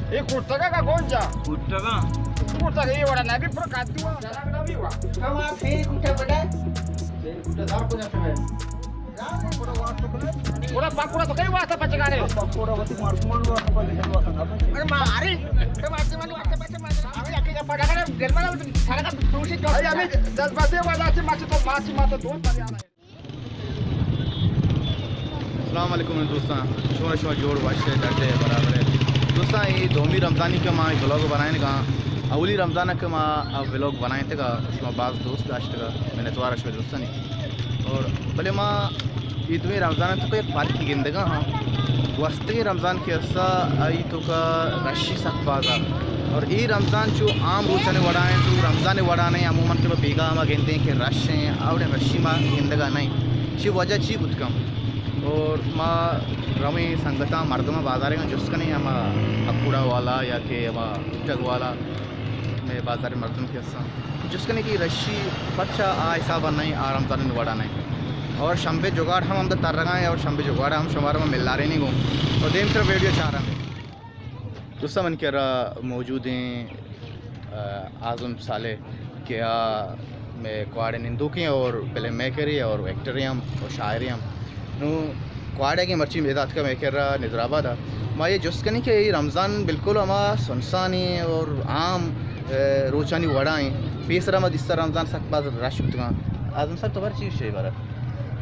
ये कुर्ता का कौन सा कुट्टा का कुर्ता का ये वाला ना भी पूरा काट दूंगा जरा ना भी हुआ हम आप फिर कुठे पड़ा कुर्ता दार को जाते हैं पूरा पाकुड़ा तो कई वास्ता पचगा रे पाकुड़ा वती मारकुमान वास्ता पचगा वास्ता अरे मारे ते मारते मारते वास्ता पचगा अभी आके का पड़ा करे गलवाला सारा का प्रोसेस जो अभी 10 बजे वाला से माचे तो माचे दोन बार आ रहा है अस्सलाम वालेकुम दोस्तों शो जोड़ वाशे डटे बराबर है दोस्तों ये दोमी रमज़ानी के माँ व्लॉग बनाए का अवली रमज़ान के माँ व्लॉग बनाए थे का उसमें बाज़ दोस्त दाश्त का मैंने तो आरा शो दोस्तों नहीं और भले माँ ईद में रमज़ान तो एक पार्क की गिंदगा हाँ वस्ते रमज़ान के अस्सा आई तो का रशी सक बाज़ार और ये रमज़ान जो आम रोचने वड़ा है तो रमज़ान वड़ा नहीं अमूमन के बेगा माँ गिनते हैं कि रश हैं आवड़े रशी माँ गिंदगा नहीं ची वजह ची उत्कम और माँ रमी संगता मर्दमा बाजार में जुस्का नहीं हम अकूड़ा वाला या कि हम टग वाला में बाजार मर्दम के हिस्सा जिसका नहीं कि रशी बच्चा ऐसा बन नहीं आराम तान वड़ा नहीं और शंबे जुगाड़ हम अंदर तर रहा है और शंबे जुगाड़ हम शुमार में मिल रहे नहीं गो और देम तरफ वीडियो चाह रहा है दोस्तों मन कह रहा मौजूद हैं आज़म साले क्या मैं क्वाड़े निंदू की और पहले मैं करी और एक्टर हम और शायरी हम नु क्वाड़ा की मर्ची मेदात का मैं कह रहा निजराबाद माँ ये जुस्का नहीं कि रमज़ान बिल्कुल हमारा सुनसानी और आम रोचानी वड़ाएँ पेसरा मत इस तरह रमज़ान सक बाज रश उतना आज़म सर तो हर चीज़ है बार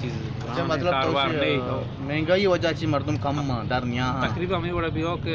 चीज़ मतलब कारोबार नहीं महंगाई वजह से मर्दम कम दरमिया तकरीबन हमें बड़ा भी हो कि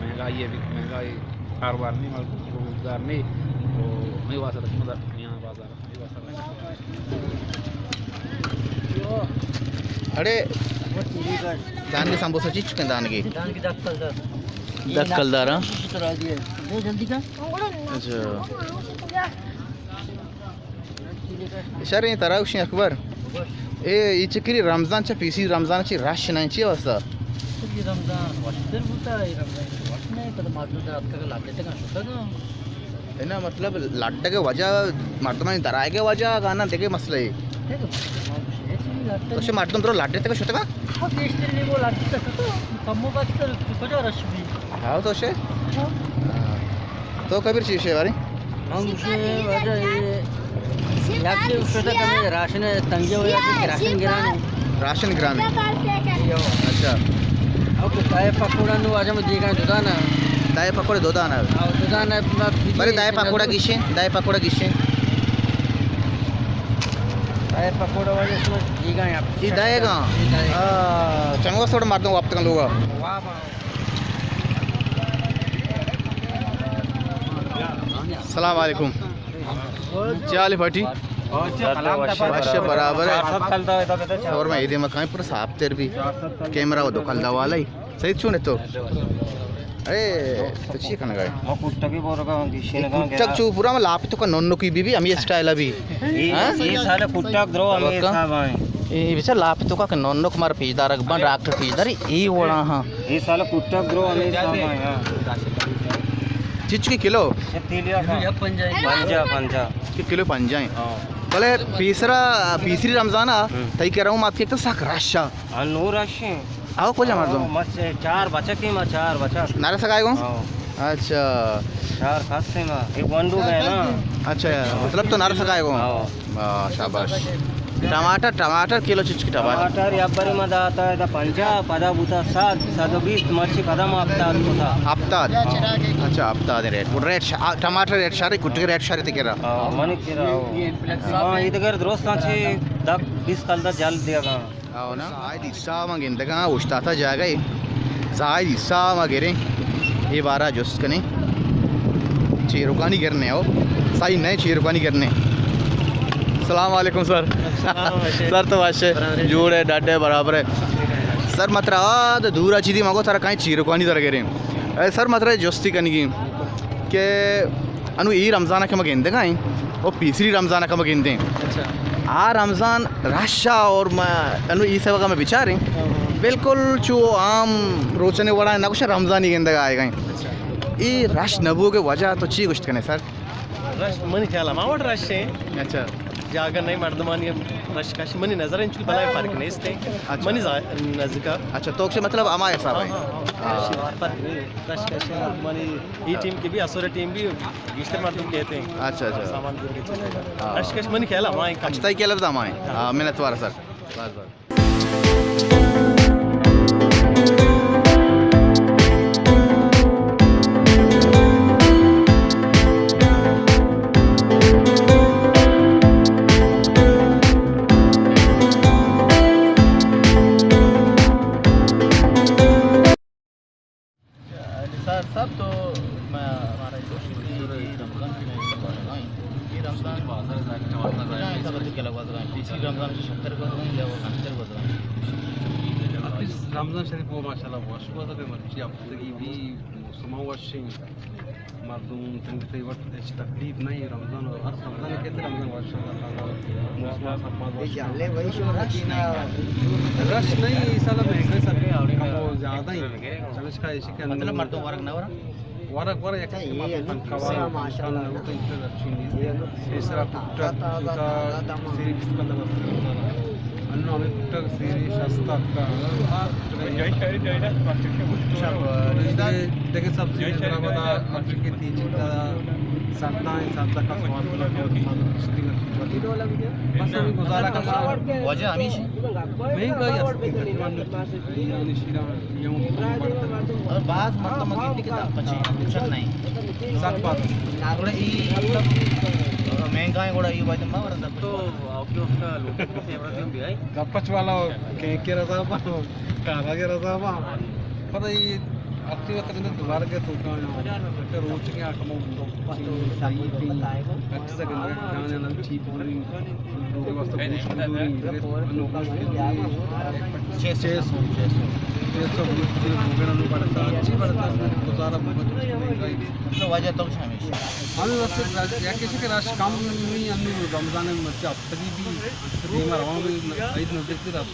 महंगाई भी महंगाई कारोबार नहीं रोजगार नहीं तो नहीं वासा रखना यहाँ बाजार नहीं वासा अरे दान के संबोसा चीज के दान की दक्कलदार हाँ जल्दी का अच्छा इशारे तरह उसी अकबर ए इचकरी रमज़ान चे पीसी रमज़ान चे राश नहीं चे वास्ता रमज़ान वाटर होता है रमज़ान वाटर नहीं पर मार्केट में आपका लाते का होता ना है ना मतलब लाड्डे के वजह मर्दमान दराए के वजह गाना देखे मसले तो शे मर्दम तो लाड्डे तक होता का हाँ बेचते नहीं वो लाते तक तो कमों का तो कुछ और रश भी हाँ तो शे तो कबीर चीज़ है बारी हम उसे वजह ये यात्री उससे तक हमें राशन तंगे हो जाते राशन गिराने अच्छा अब दाए पकोड़ा नु आज हम देखा दुकान दाए पकोड़े दो दाना दुकान बरे दाए पकोड़ा किसे दाए पकोड़ा वाले इसमें देखा है आप ये दाए का चंगवा थोड़ा मार दूँ आप तक लोगा सलाम वालेकुम चाल फटी अच्छा बराबर है और मैं इधर मकान पूरा साफ तेर भी कैमरा वो दुकानदार वाला ही सही चुने तो अरे तो चीज़ खाना गए कुट्टक चू पूरा मैं लाप तो का नॉन की भी हमें स्टाइल अभी ये सारे कुट्टक ग्रो हमें सब हैं ये बिचार लाप तो का नॉन को मार पीजदार अकबर डॉक्टर पीजदार ये वड़ा हाँ ये साले कुट्टक ग्रो हमें सब हैं चीज की किलो पंजा किलो पंजा भले तीसरी रमज़ान तई कह रहा हूँ मात तो साख राशा नूर राशि आओ को मार दो चार बचा की माँ चार बचा नारा सकाए को अच्छा चार खास से माँ एक वनडू है ना अच्छा मतलब तो नारा सकाए को शाबाश टमाटर किलो चीज की टमाटर या बरी मत आता है पंजा पदा बुता 720 मर्ची पदा में हफ्ता अच्छा हफ्ता रेट टमाटर रेट सारे कुट्टी रेट सारे ते केरा मन केरा हां इधर दोस्त आछे 10-20 कल दा जल दिया का आओ ना आज हिस्सा में गिंदगा उस्ता था जाएगा जायद हिस्सा में गिरे ये 12 जोस कने चीरुकानी गिरने आओ सही नहीं चीरुकानी गिरने सलाम वालेकुम सर सर तो वाशे जोड़े डाटे बराबर है सर मात्र दूर अच्छी थी मगो सारा कहीं चीरुकानी तरह गिरे सर मात्र जोस्ती कनी की के अनु ई रमज़ान के मगेंदे कहीं और तीसरी रमज़ान का मगेंदे आ रमज़ान राशा और मैं ई सब में बिचारे बिल्कुल चो आम रोचने वाला ना कुछ रमज़ानी गेंदा आएगा ये रश नबू के वजह तो ची कुछ करने सर रश मनी ख्याल मावट रश है अच्छा जागर नहीं मर्दमानी रश का मनी नजर इंचुल बलाय फर्क नहीं इसते मनी नजका अच्छा तो से मतलब हमारे साहब है फर्क नहीं रश का मनी ये टीम की भी असुर टीम भी गिश्तर मर्दम कहते हैं अच्छा अच्छा सामान गुर के चलेगा रश का मनी ख्याल हमारे अच्छा तय क्या लफ्ज़ हमारे मेहनत वाला सर बस बस सर सब तो मैं हमारा रमज़ान ये रमज़ान तीसरी रमज़ान शक्कर या वो रमज़ान शरीफ वो माशाल्लाह वाशुआ तो मर्ची अब तक भी समावाशी मर्दूम तंगते वक्त तकलीफ नहीं रमज़ान और हर रमज़ान कहते रमज़ान माशाल्लाह रश नहीं साला महंगे सब वो ज़्यादा ही चलिश का इसी के मतलब मर्दों वर्ग ना वरक वरक एक कवारा माशाल्लाह तो इतने अच्छी नहीं तीसरा कुट्टा का सीरीज का अन्नो हमें कुट्टा सीरीज सस्ता का देखिए सब्जी बता अफ्रीकी तीज का साता का स्वाद बस अभी गुजारा का वजह हमेशा महंगाई और बात मतलब मत के पची कुछ नहीं सात बात थोड़ा ये मतलब महंगाई కూడా ఈ వైద్యం బాగా तो आपके उसका लोग फेवरेट टीम भी है गपच वाला के रजा बा कारा के रजा बा पता ये अच्छी बात है दोबारा के तो का रोज के आकमो सही भी अच्छे से गाने ना ठीक पूरी लोगों वास्ते अच्छी बढ़ता गुजारा मतलब वजह तो हमेशा हमें वैसे या किसी के राश कम नहीं अन्य रमज़ान में मत अब तक भी बीमार हुआ भी ईद नजदीक थी राश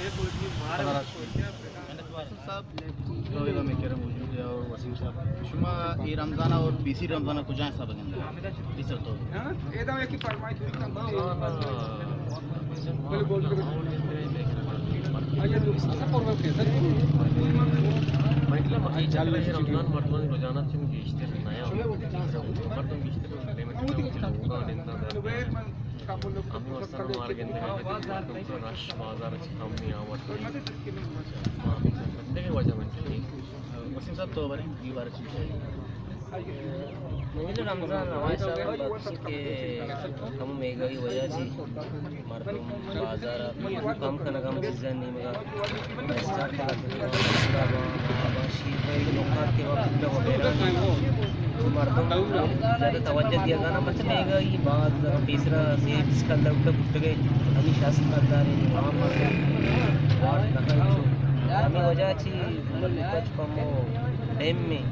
में कह रहा हूँ और वसीम साहब शुमा ये रमज़ान और बीसी रमज़ान कुछ जाए सब बगंदा इस तो एकदम एक ही फरमाइश रमज़ान मर्दों रोजाना से गिश्ते नया मर्दों गिश्ते रश बाजार कमी आवट वजह वसीम साहब तो बने ये बार नहीं रमज़ान हमारे साथ के कम महंगाई वजह से मर्दम बाजार कम खाना कम सीजन नहीं मगर स्टार्ट के वक्त मर्दों ज़्यादा तवज्जो दिया जाना मतलब महंगाई बाद तीसरा से इसका अंदर उठे फुट गए हमें शासन करदार हमें वजह अच्छी कुछ कम टाइम में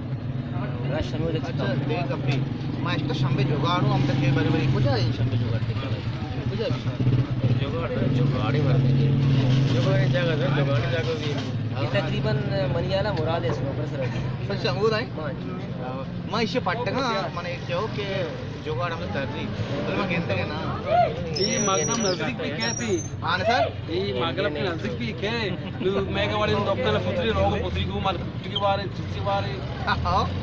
रश हमें कभी मैं इसका शंबे जुगाड़ू हम तक बड़े बड़े कुछ है शंबे जुगाड़ जुगाड़ी मरने जुगाड़ी जगह भी तकरीबन मनियाला मुराद है स्नोकर सर सच वो है मैं इसे पट्टगा मन एक जो के जुगाड़ हम कर रही तो मैं कहते हैं ना ये मागना नजदीक भी कहती हाँ ना सर ये मागना के नजदीक भी कह मेगा वाले दोपहर पुत्री रोग पुत्री को मार पुत्री बारे चित्ती बारे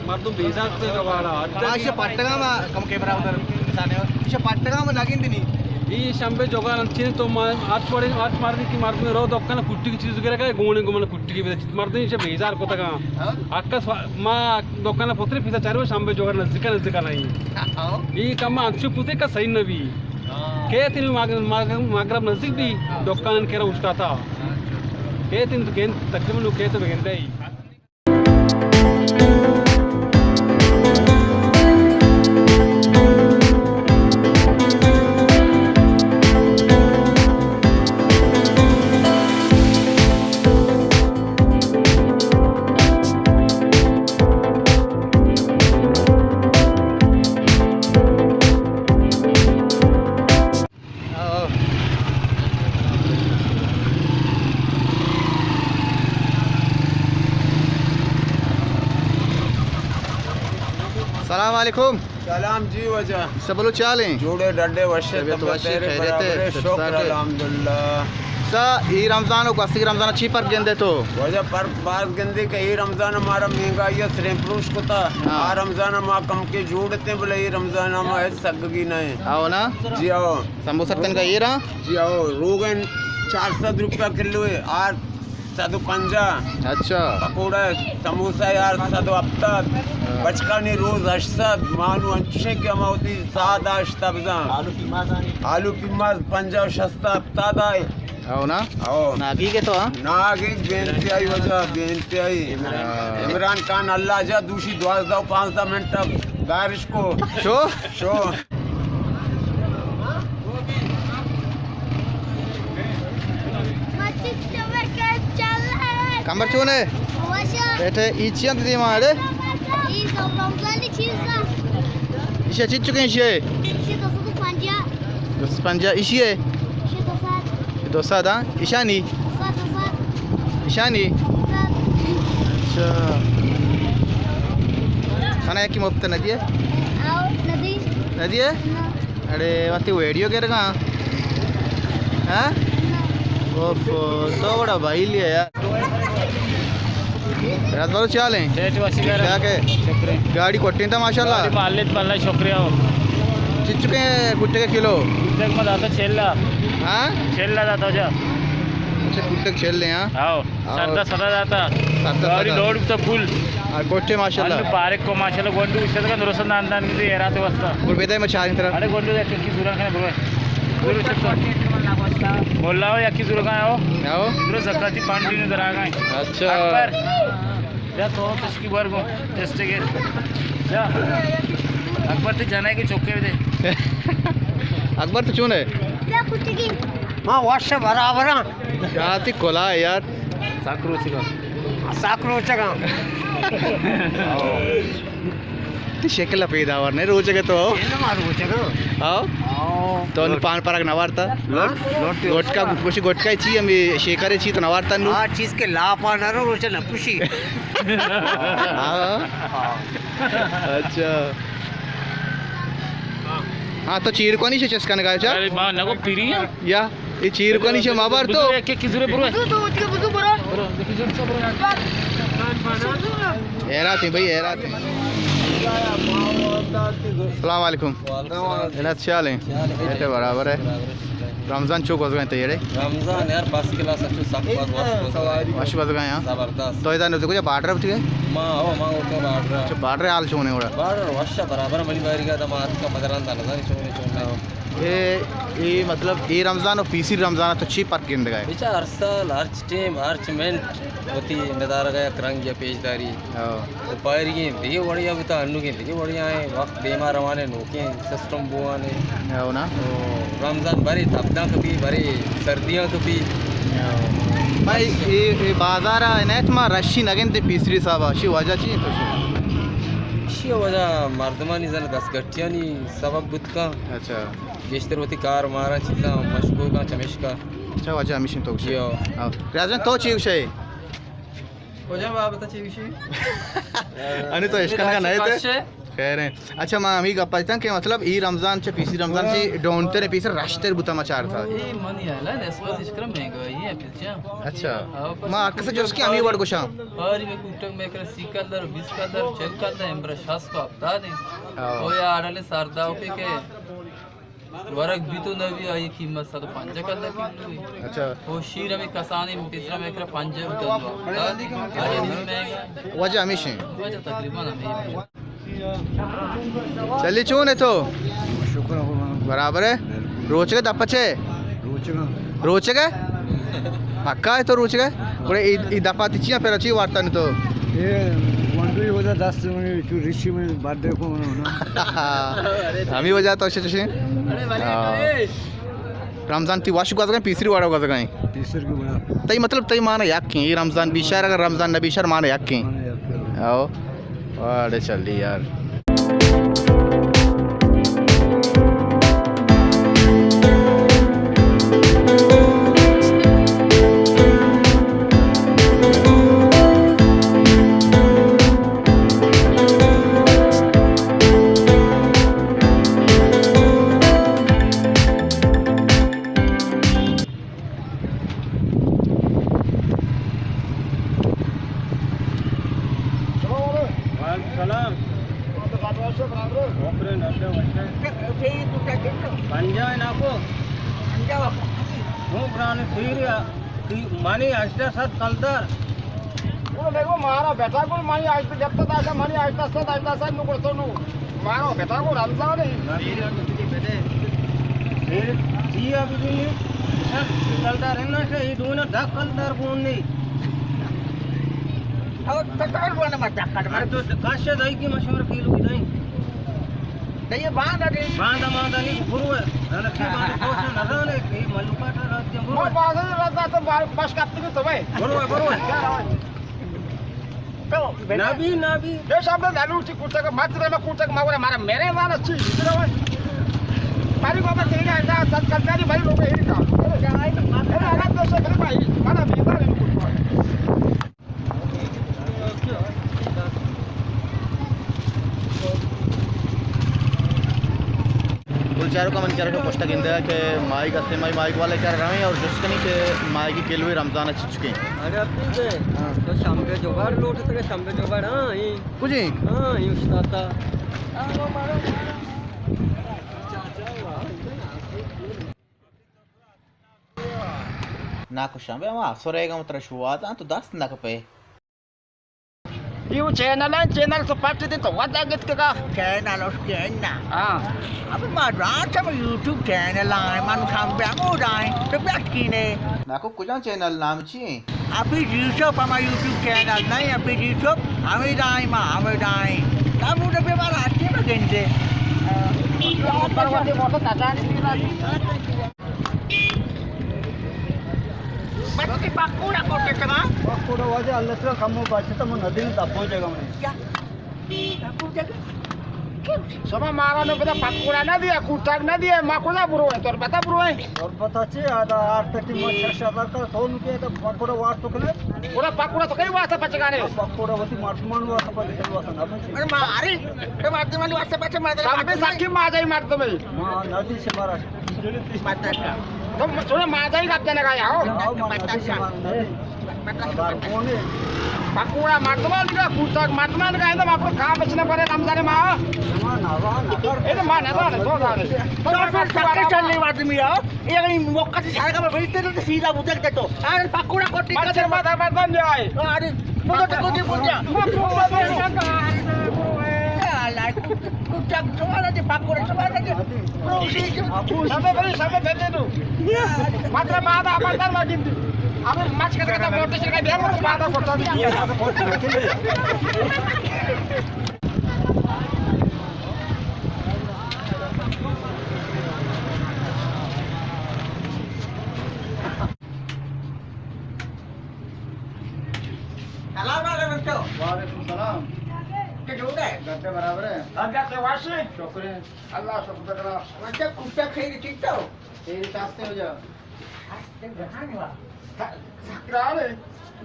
मर्दों बेजा से गवाड़ा मैं इसे पट्टगा में कम कैमरा उधर साने इसे पट्टगा में लगिन थी ఈ షంబే జోగాలు అంతే తో ఆట్ మారది కి మారుతుంది రో దొక్కన కుట్టికి చీజుగరక గోణి గుమన కుట్టికి మారుతుంది ఇసే బేజార్ కొత్తగా అక్క మా దొక్కన పుత్రి పిత చారు షంబే జోగాలు నజదిక नाही ఈ కమ్మ అంచు పుతే का सही नवी के तिन मागरब नजदीक भी दొక్కन केरा उस्ताता के तिन तो गेन तकरीबन के तो गेंदे वालेकुम। सलाम जी वजह सब बोलो चाल हैं जोड़े डड्डे वशे तबीयत वशे खैरियत है, शुक्र सब अल्हम्दुलिल्लाह। सा ई रमजान को अस्सी रमजान अच्छी पर गेंदे तो वजह पर बात गंदी के ही रमजान हमारा महंगाई है श्रेम पुरुष को था हाँ। आ रमजान हम कम के जोड़ते बोले ये रमजान हम है सगगी नहीं आओ ना जी आओ समोसा तन का ये रहा जी आओ रोगन 400 रुपया किलो है आर 150 अच्छा पकोड़ा समोसा यार 170 बचकानी रोज 80 मानू अच्छे के होती 7 8 बजा आलू पीमा 50 60 हफ्ता आओ ना आओ नागी के तो हाँ नागी बेनती आई वजह बेनती आई इमरान खान अल्लाह जा दूसरी दुआ दो 5 मिनट तक बारिश को शो शो कमर चूने बैठे ईचियां दी मारे इसे चिच चुके इसे दस पंजा इसे दोसा दा ईशानी ईशानी अच्छा खाना की मुफ्त नदी है नदी है अरे वती वीडियो के रखा हाँ ओफो तो बड़ा भाई लिया यार रात भर चाल हैं क्या के गाड़ी कोट्टी था माशाल्लाह शुक्रिया चिच चुके हैं कुत्ते के किलो हाँ जाता अच्छा कुत्ते खेल ले हाँ आओ सरदा सदा जाता गाड़ी लोड तो फुल कोट्टे माशाल्लाह पार्क को माशाल्लाह गोंडू विषय नुरसन अंदान रात वाजता और बेदा में चार तरह अरे गोंडू की जुरा खाने बरोबर बोल रहा हो या की जुरा खाए हो आओ जुरा सकाती पानी नजर आ गए अच्छा अकबर जा तो इसकी बार को टेस्ट के जा अकबर तो जाना है कि चौके दे अकबर तो चून है मां वर्ष बराबर क्या थी कोला है यार साकरो चगा शक्ल पैदा नहीं रोचगे तो आओ तो पान परक नवारता गोटका कुछ गोटका ची हम शेखरे ची तो नवारता नु आ चीज के ला पाना रोच न खुशी अच्छा हाँ तो चीर को नहीं चस्का ने गायचा अरे मां नको पीरी या ये चीर को नहीं माबार तो एक एक किजुरे बरो एरा थी भाई एरा थी अस्सलाम वालेकुम इना चाल हैं ऐसे बराबर है रमजान चौक बज गए तैयार है रमजान यार बस क्लास अच्छे सब वाश बज गए यहाँ जबरदस्त तो इधर कुछ बार्डर ठीक है मां ओ मां ओ बार्डर अच्छा बार्डर हाल चोने वाला बार्डर वर्ष बराबर मली बारी का दमात का मदरान डाला था चोने ये मतलब ये रमजान और पीसी रमजान तो अच्छी पर गेंद गए बेचा हर साल हर टीम हर मिनट होती नदार गया करंग या पेशदारी तो पायरी की देखिए बढ़िया भी तो अन्नू की देखिए बढ़िया है वक्त देमा रवाने नोके सिस्टम बुआने हो ना तो रमजान भरी तबदा कभी भरी सर्दियाँ कभी भाई ये बाजार है ना तुम्हारा रशी नगेन ते पीसरी साहब अशी वजह चाहिए तो इसी वजह मर्दमानी जन गसगट्टियाँ नहीं सबब बुत का अच्छा गेश्तर होती कार मारा चीज़ा मशगूल का चमेश का अच्छा वजह मिशन तो जियो राजन तो चीज है वजह बाबा बता चीज़ आणि तो इसका का नहीं थे कह रहे हैं अच्छा मां अमी गप्पा था कि मतलब ई रमजान से पीसी रमजान से डोंटे रे पीसर राष्ट्र बुता मचार था मनी आला नस्बत इसकरा महंगा है पिछा अच्छा मां अक्सर जो उसकी अमी वर्ड को शाम और ये कुटक में कर सिकंदर 20 का दर चल का दर एम्ब्रा शास का बता दे ओ या आड़ले सरदाओ के वरक भी तो नवी आई कीमत 105 का दर किलो अच्छा वो शीर में कसाने में तीसरा में कर 5 रुपए वजह हमेशा वजह तकरीबन हमें चली चून है तो बराबर है रोच के दपचे रोच के पक्का है तो रोच के बड़े ई दपा तिचिया फिर अच्छी वार्ता नहीं तो ये वंडू ही होता 10 मिनट जो ऋषि में बात देखो ना आम्ही वजा तो असे तसे रमजान ती वाशु का जगह तीसरी वाड़ा का जगह तीसर की बड़ा तई मतलब तई माना याक की ये रमजान बिशार अगर रमजान नबी शर माना याक की आओ अरे चल यार माने फिर माने आस्ते साथ कलदार वो देखो मारा बेटा को मानी आज तो जब तक आशा मानी आज तक नु करतो नु मारो बेटा को रमजा नहीं फिर जी अभी भी कलदार है ना से ये दोनों धक कलदार कौन नहीं और कटार बोलना मत धक्का अरे तो काश्य दाई की मशवरा की लोग दाई नहीं ये बांध दे बांधा नहीं गुरु है अरे की बांध कोस न रहने की मलुका था राज्य गुरु मैं बांध रहता तो बस काटती तो भाई गुरु है तो नाभी ये सब लालू ची कुछ का मात्र में कुछ का मारे मारा मेरे वाला ची इधर पारी बाबा तेरे ऐसा सरकारी भाई लोग है का अरे अलग तो से भाई मारा बेकार है चारों का मन चारों को पुस्तक इंदा के माइक अस्ते माइक वाले कर रहे हैं और जिसकनी के माइक की केलवे रमजान अच्छ चुके हैं अरे अब ठीक है तो शाम के जुगाड़ लौट तक शाम के जुगाड़ हां ये कुछ ही हां ये उस्ताद था ना कुछ हम आसोरेगा मतलब शुरुआत तो 10 ना पे ये चैनल तो पार्टी दे तो वादा गत का channel of Kenya. हां Abi madran sama YouTube channel ay man kham bang udai. To bakine. ना को कुछ चैनल नाम छी Abi YouTube ama YouTube channel nai abi YouTube ami dai. Kamu udah be mara ati bagende. परवाते मोटो ताजा नहीं Pasti pakura ko teka. Pakora वाजे अल्लाह से कम बात तो मैं नदी में तपो जाएगा मैं Ya. Aku jaga. sama मारा ने पता पकड़ा ना दिया कुटाक ना दिया माकुला बुरो है तोर पता बुरो है और पता छे आधा 8:30 में 6:00 का फोन किया तो पकोड़ा वाट तो कने पूरा पकड़ा तो कई वास्ता पचगाने पकोड़ा वती मार्समान वाट तो पकड़ वाला ना Ada mari. Ada mati mandi WhatsApp baca mati. sampai साखी माजाई मार दो भाई हां नदी से मारा Mata ka. तो थोड़ा माजाई काट देने का यार आओ नदी से मारा बार कौन है पकड़ा मार दो का कुटाक मार दो का एकदम आपको कहां बेचने पड़े रमजान में आओ ना ए तो माने तो गाने तो फिर sakit चलने वाली में आओ ये कहीं मौका से सारे का बेचते तो सीधा बुझक देतो अरे पकोड़ा कोटी मार से माता बर्तन जाए अरे मुझे तो कुछ पूछा लाइक कुछ चुमाना दे पकोड़ा चुमाना दे sampai bete tu matra माता बर्तन मागिन अब माछ कता मोटे से का बिहार में माता कोटा Salam alaikum. वालेकुम सलाम के जोड़ा है घंटे बराबर है agak lewasi शुक्र Allah subhanahu मतलब कुत्ता खेल ठीक तो तेरी चाहते हो जा Sakrale,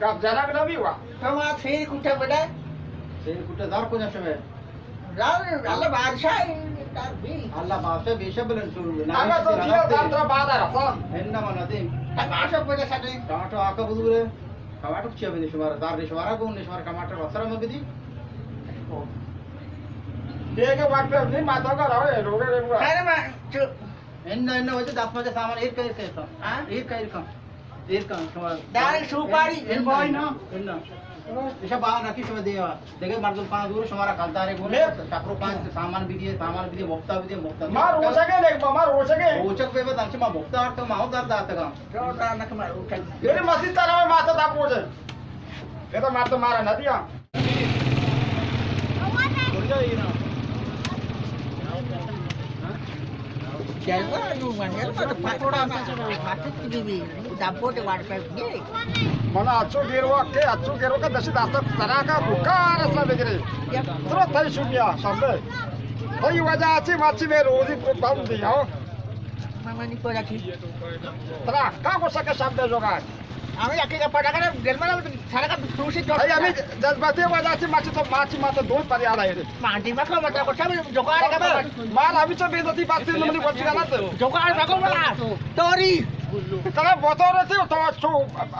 gak jarak nabi wa. तो वहाँ फिर कुत्ता बड़ा तेरी कुत्ते दार को जैसे में लाल अल्लाह बादशाह भी अल्लाह बाप से बेशक बुलंद शुरू Aga tu dia tantra badar apa? हेन्ना मनाते टमाटर बड़े सारे टमाटो आका बुदुरे टमाटो कुछ भी नहीं शुमार दार निशवारा को निशवार टमाटर वसरा में भी दी Dia ke waktu ni mata ka rawe roge roge. अरे मैं हेन्ना हेन्ना वजह दाप में सामान एक का हां एक का शुमार दाल सुपारी हेन्ना ना हेन्ना इसे बाहर रखी शुभ देवा देखे मर्दुल पांच दूर शुमारा खालदारे बोले चक्रो पांच सामान भी दिए मुफ्ता भी दिए मुफ्ता Mar usage dek mar usage. ओचक पे बस अंश मा मुफ्ता और तो माहो दार दात का जोड़ा नक मार उठल Ini masih tanah mata tak puje. Itu mata marah nanti ya. चलवा नु मंगल मत पकोड़ा माथे की भी दापो ते वाट पे नहीं Mana acu gerwa ka dasi dapat tanah ka bukan asal begini. Terus tadi sunya sampai. Tadi wajah aci macam berozi tahun dia. मामा नहीं पड़ा की Terah, kau sakit sampai juga. আমি একে পড়া করে গেলমালা সারা का दूसरी जोड़ Ay, ami jazbati wajah aci macam mata dua pari ada ini. माटी में खा मतलब कुछ भी जुगाड़ का Mal abi coba itu pasti nomor buat jalan tu. जुगाड़ का बोला तोरी Kalau botol itu tu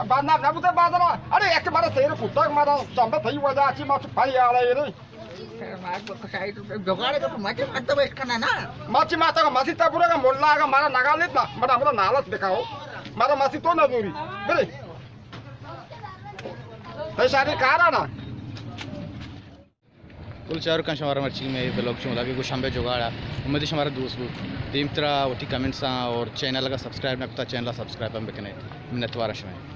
bandar nabu tu bandar. Ada ek mana sehari putak mana sampai tadi wajah aci macam pari ada ini. मार को side जुगाड़ का मत मत वेस्ट करना ना Macam mata ka masih tak pura ka molla ka mana nagalit na. Mana nalas dekau. मारा मासी तो ना दूरी बरे है शादी कहा ना कुल चार का हमारा मर्ची में ब्लॉग चुला के कुछ हमें जुगाड़ा उम्मीद है हमारे दोस्त को टीम तरह वो कमेंट्स और चैनल का सब्सक्राइब ना करता चैनल सब्सक्राइब हम बेकने मिन्नत वारश में